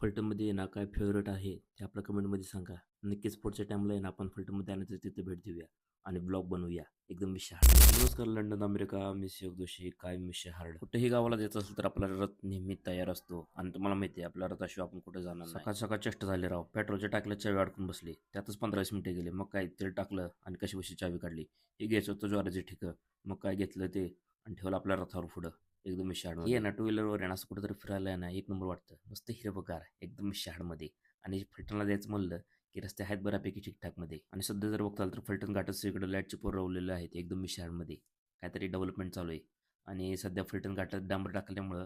फलटणमध्ये आहे ना काय फेवरेट आहे ते आपल्या कमेंटमध्ये सांगा. नक्कीच पुढच्या टाईमला आहे ना आपण फलटणमध्ये आल्यानंतर तिथे भेट देऊया आणि ब्लॉग बनवूया एकदम विशाळ. नमस्कार लंडन, अमेरिका. मी शिव जोशी. काय मिशे हार्ड. कुठेही गावाला जायचं असेल तर आपला रथ नेहमी तयार असतो आणि तुम्हाला माहिती आहे आपल्या रथाशिवाय आपण कुठे जाणार नाही. सकाळ सकाळ चेष्टा झाले राव. पेट्रोलच्या टाकल्या चावी अडकून बसली. त्यातच 15-20 मिनिटे गेले. मग काय तेल टाकलं आणि कशी बशी चावी काढली. हे घ्यायचं होतं ज्वारीचे ठिकं. मग काय घेतलं ते आणि ठेवलं आपल्या रथावर पुढं. एकदम शहरमध्ये ना टू व्हीलरवर आहे ना असं कुठेतरी फिरायला आहे ना एक नंबर वाटतं. मस्त हिरवंगार एकदम शहरमध्ये. आणि फलटणला जायचं म्हणलं की रस्ते आहेत बऱ्यापैकी ठीकठाकमध्ये. आणि सध्या जर बघताल तर फलटण घाटात सगळीकडे लाईटचे पोल रोवलेले आहेत एकदम शहरमध्ये. काहीतरी डेव्हलपमेंट चालू आहे. आणि सध्या फलटण घाटात डांबर टाकल्यामुळं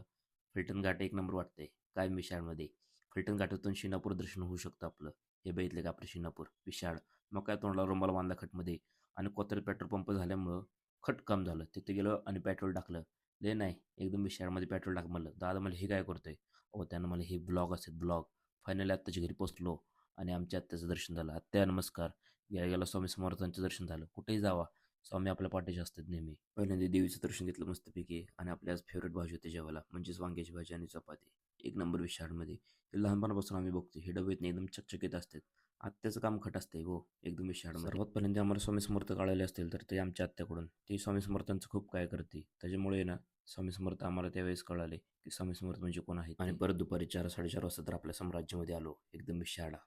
फलटण घाट एक नंबर वाटतंय काय शहरमध्ये. फलटण घाटातून शिनापूर दर्शन होऊ शकतं आपलं. हे बघितलं का आपलं शिनापूर विशाळ. मग काय तोंडला रुमाल बांधला खटमध्ये. आणि कोथरी पेट्रोल पंप झाल्यामुळं खट काम झालं. तिथे गेलं आणि पेट्रोल टाकलं. लय नाही एकदम शहरमध्ये पेट्रोल टाक म्हणलं. दादा मला हे काय करतोय. अहो त्यानं मला हे ब्लॉग असेल ब्लॉग. फायनली आत्ताच्या घरी पोचलो आणि आमच्या आत्याचं दर्शन झालं. आत्या नमस्कार. गेल्या गेला स्वामी समर्थांचं दर्शन झालं. कुठेही जावा स्वामी आपल्या पाठीशी असतात नेहमी. पहिल्यांदा देवीचं दर्शन घेतलं मस्तपैकी आणि आपल्या आज फेवरेट भाजी होती जेवायला म्हणजेच वांग्याची भाजी आणि चपाती. एक नंबर विशाळमध्ये. हे लहानपणापासून आम्ही बघतो. हे डबे एकदम चकचकीत असतात. आत्याचं काम खट असतंय हो एकदम विशाळमध्ये. सर्वात पहिल्यांदा आम्हाला स्वामी समर्थ कळाले असतील तर ते आमच्या आत्याकडून. ती स्वामी समर्थांचं खूप काय करते. त्याच्यामुळे ना स्वामी समर्थ आम्हाला त्यावेळेस कळाले की स्वामी समर्थ म्हणजे कोण आहेत. आणि परत दुपारी 4-4:30 वाजता तर आपल्या साम्राज्यामध्ये आलो एकदम विशाळा.